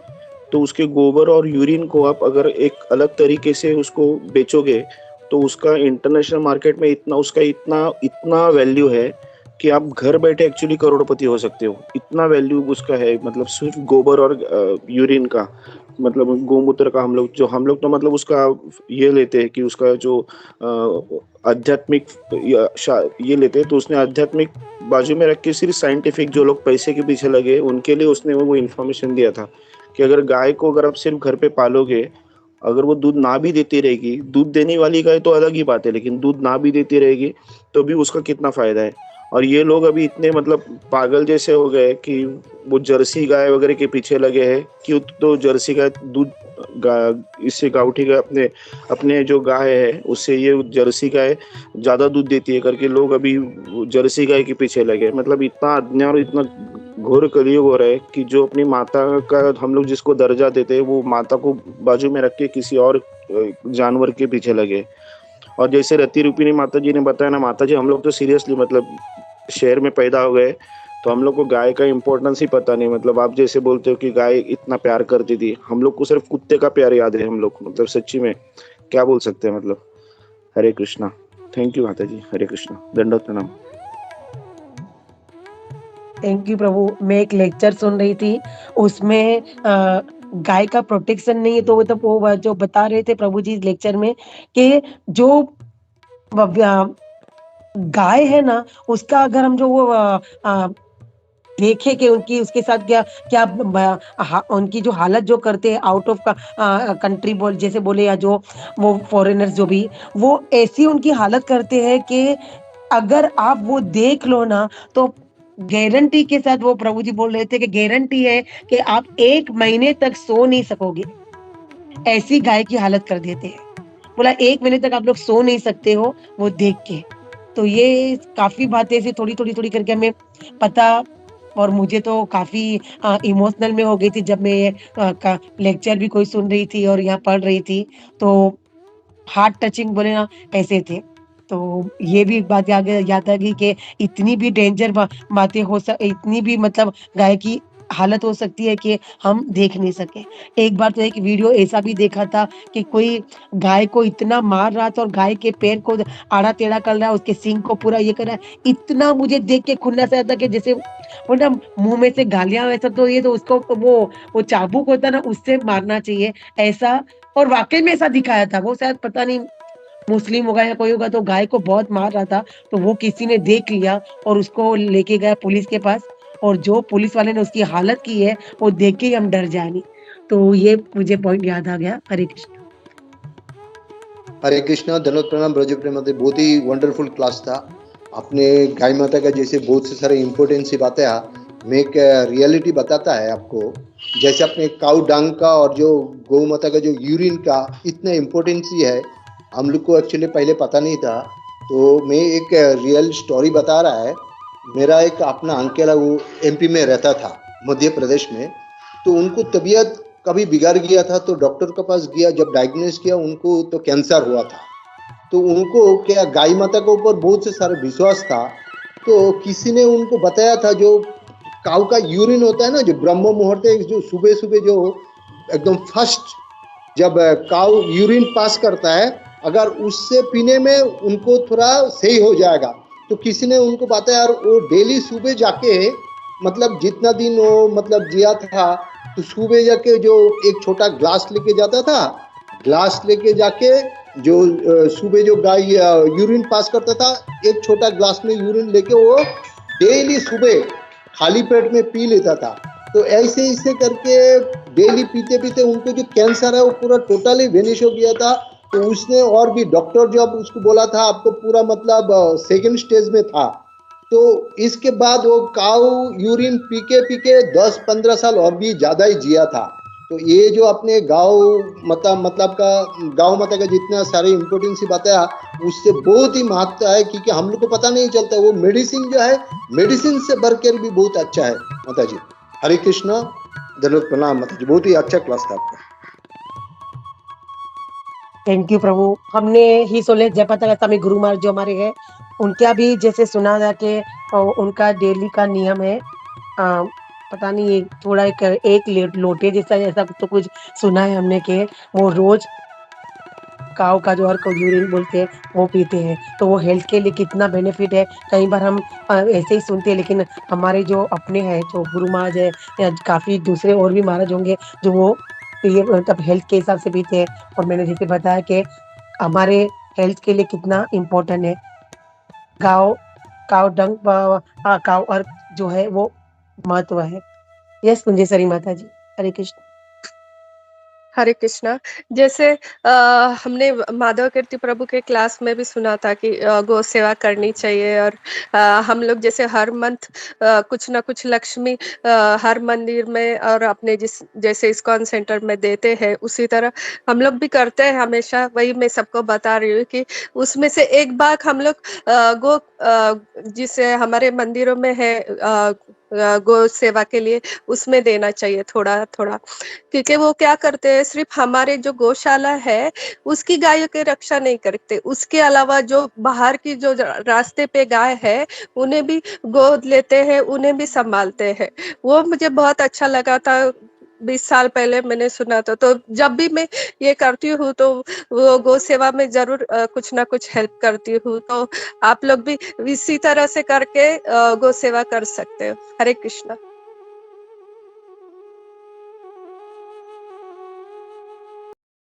तो उसके गोबर और यूरिन को आप अगर एक अलग तरीके से उसको बेचोगे, तो उसका इंटरनेशनल मार्केट में इतना इतना वैल्यू है कि आप घर बैठे एक्चुअली करोड़पति हो सकते हो। इतना वैल्यू उसका है, मतलब सिर्फ़ गोबर और यूरिन का, मतलब गौमूत्र का हम लोग तो मतलब उसका ये लेते हैं कि उसका जो आध्यात्मिक या ये लेते हैं, तो उसने आध्यात्मिक बाजू में रख के सिर्फ़ साइंटिफिक जो लोग पैसे के पीछे लगे, उनके लिए उसने वो इन्फॉर्मेशन दिया था कि अगर गाय को अगर आप सिर्फ़ घर पे पालोगे, अगर वो दूध ना भी देती रहेगी, दूध देने वाली गाय तो अलग ही बात है, लेकिन दूध ना भी देती रहेगी, तो भी उसका कितना फ़ायदा है। और ये लोग अभी इतने मतलब पागल जैसे हो गए कि वो जर्सी गाय वगैरह के पीछे लगे हैं कि तो जर्सी गाय दूध इससे गावठी गाय अपने अपने जो गाय है उससे ये जर्सी गाय ज़्यादा दूध देती है करके लोग अभी जर्सी गाय के पीछे लगे। मतलब इतना अज्ञान और इतना घोर कलयुग हो रहा है कि जो अपनी माता का हम लोग जिसको दर्जा देते हैं, वो माता को बाजू में रख के किसी और जानवर के पीछे लगे। और जैसे रति रूपिणी माता जी ने बताया ना, माता जी हम लोग तो सीरियसली मतलब शहर में पैदा हो गए, तो हम लोग को गाय का इम्पोर्टेंस ही पता नहीं। मतलब आप जैसे बोलते हो कि गाय इतना प्यार करती थी, हम लोग को सिर्फ कुत्ते का प्यार याद है हम लोग को। मतलब सच्ची में क्या बोल सकते हैं मतलब। हरे कृष्णा। थैंक यू माता जी। हरे कृष्णा। दंडवत प्रणाम। थैंक यू प्रभु। मैं एक लेक्चर सुन रही थी, उसमें गाय का प्रोटेक्शन नहीं है, तो वो जो बता रहे थे प्रभु जी लेक्चर में कि जो गाय है ना, उसका अगर हम जो वो देखे कि उनकी उसके साथ क्या क्या उनकी जो हालत जो करते हैं आउट ऑफ कंट्री बोल जैसे बोले, या जो वो फॉरेनर्स जो भी वो ऐसी उनकी हालत करते हैं कि अगर आप वो देख लो ना, तो गारंटी के साथ वो प्रभु जी बोल रहे थे कि गारंटी है कि आप 1 महीने तक सो नहीं सकोगे, ऐसी गाय की हालत कर देते हैं। बोला 1 महीने तक आप लोग सो नहीं सकते हो वो देख के। तो ये काफ़ी बातें ऐसी थोड़ी-थोड़ी करके हमें पता, और मुझे तो काफ़ी इमोशनल में हो गई थी जब मैं का लेक्चर भी कोई सुन रही थी और यहाँ पढ़ रही थी, तो हार्ट टचिंग बोले ना, ऐसे थे। तो ये भी बात याद आ गई कि इतनी भी डेंजर बातें इतनी भी मतलब गाय की हालत हो सकती है कि हम देख नहीं सके। एक बार तो एक वीडियो ऐसा भी देखा था कि कोई गाय को इतना मार रहा था और गाय के पैर को आड़ा-टेढ़ा कर रहा है, उसके सींग को पूरा ये कर रहा है। इतना मुझे देख के खून ऐसा आता कि जैसे वो ना मुँह में से गालियाँ, वैसा तो ये तो उसको वो चाबुक होता है ना, उससे मारना चाहिए ऐसा। और वाक़ई में ऐसा दिखाया था। वो शायद पता नहीं मुस्लिम होगा या कोई होगा, तो गाय को बहुत मार रहा था, तो वो किसी ने देख लिया और उसको लेके गया पुलिस के पास, और जो पुलिस वाले ने उसकी हालत की है, वो देख के ही हम डर जाए नहीं। तो ये मुझे पॉइंट याद आ गया। हरे कृष्ण। हरे कृष्णा। धन्यवाद प्रणाम ब्रज प्रेम। बहुत ही वंडरफुल क्लास था। आपने गाय माता का जैसे बहुत से सारे इम्पोर्टेंट सी बातें मैं एक रियलिटी बताता है आपको। जैसे अपने काऊ डांग का और जो गौ माता का जो यूरिन का इतना इम्पोर्टेंस ही है, हम लोग को एक्चुअली पहले पता नहीं था। तो मैं एक रियल स्टोरी बता रहा है। मेरा एक अपना अंकल है, वो एमपी में रहता था, मध्य प्रदेश में। तो उनको तबीयत कभी बिगड़ गया था, तो डॉक्टर के पास गया। जब डायग्नोस किया उनको तो कैंसर हुआ था। तो उनको क्या गाय माता के ऊपर बहुत से सारे विश्वास था। तो किसी ने उनको बताया था जो काऊ का यूरिन होता है ना, जो ब्रह्म मुहूर्त जो सुबह सुबह जो एकदम फर्स्ट जब काऊ यूरिन पास करता है, अगर उससे पीने में उनको थोड़ा सही हो जाएगा। तो किसी ने उनको बताया, यार वो डेली सुबह जाके मतलब जितना दिन वो मतलब जिया था, तो सुबह जाके जो एक छोटा ग्लास लेके जाता था, ग्लास लेके जाके जो सुबह जो गाय यूरिन पास करता था, एक छोटा ग्लास में यूरिन लेके वो डेली सुबह खाली पेट में पी लेता था। तो ऐसे ऐसे करके डेली पीते पीते उनको जो कैंसर है वो पूरा टोटली वेनिश हो गया था। तो उसने और भी डॉक्टर जब उसको बोला था आपको पूरा मतलब सेकंड स्टेज में था। तो इसके बाद वो काऊ यूरिन पी के 10-15 साल और भी ज़्यादा ही जिया था। तो ये जो अपने गाँव मतलब का गाँव माता का जितना सारे इम्पोर्टेंस ही बताया, उससे बहुत ही महत्व है, क्योंकि हम लोग को पता नहीं चलता। वो मेडिसिन जो है, मेडिसिन से बढ़कर भी बहुत अच्छा है माता जी। हरे कृष्णा। धन्यवाद प्रणाम माता जी। बहुत ही अच्छा क्लास था आपका। थैंक यू प्रभु। हमने ही सोले जयपताका स्वामी गुरु महाराज जो हमारे हैं, उनका भी जैसे सुना था कि उनका डेली का नियम है, पता नहीं एक थोड़ा एक लोटे जैसा ऐसा तो कुछ सुना है हमने कि वो रोज काऊ का जो अर्क यूरिन बोलते हैं वो पीते हैं, तो वो हेल्थ के लिए कितना बेनिफिट है। कई बार हम ऐसे ही सुनते हैं, लेकिन हमारे जो अपने हैं जो गुरु महाराज है या काफी दूसरे और भी महाराज होंगे जो वो ये मतलब हेल्थ के हिसाब से पीते हैं। और मैंने जैसे बताया कि हमारे हेल्थ के लिए कितना इम्पोर्टेंट है गाँव काव डंग काव अर्क जो है वो महत्व है। यस कुंजेश्वरी माता जी, हरे कृष्ण। हरे कृष्णा। जैसे हमने माधव कीर्ति प्रभु के क्लास में भी सुना था कि गौ सेवा करनी चाहिए, और हम लोग जैसे हर मंथ कुछ ना कुछ लक्ष्मी हर मंदिर में और अपने जैसे इस्कॉन सेंटर में देते हैं, उसी तरह हम लोग भी करते हैं हमेशा। वही मैं सबको बता रही हूँ कि उसमें से एक भाग हम लोग गो जिसे हमारे मंदिरों में है गौ सेवा के लिए उसमें देना चाहिए थोड़ा थोड़ा, क्योंकि वो क्या करते हैं, सिर्फ हमारे जो गौशाला है उसकी गायों की रक्षा नहीं करते, उसके अलावा जो बाहर की जो रास्ते पे गाय है उन्हें भी गोद लेते हैं, उन्हें भी संभालते हैं। वो मुझे बहुत अच्छा लगा था। 20 साल पहले मैंने सुना था, तो जब भी मैं ये करती हूँ तो वो गौ सेवा में जरूर कुछ ना कुछ हेल्प करती हूँ। तो आप लोग भी इसी तरह से करके गौ सेवा कर सकते हो। हरे कृष्णा।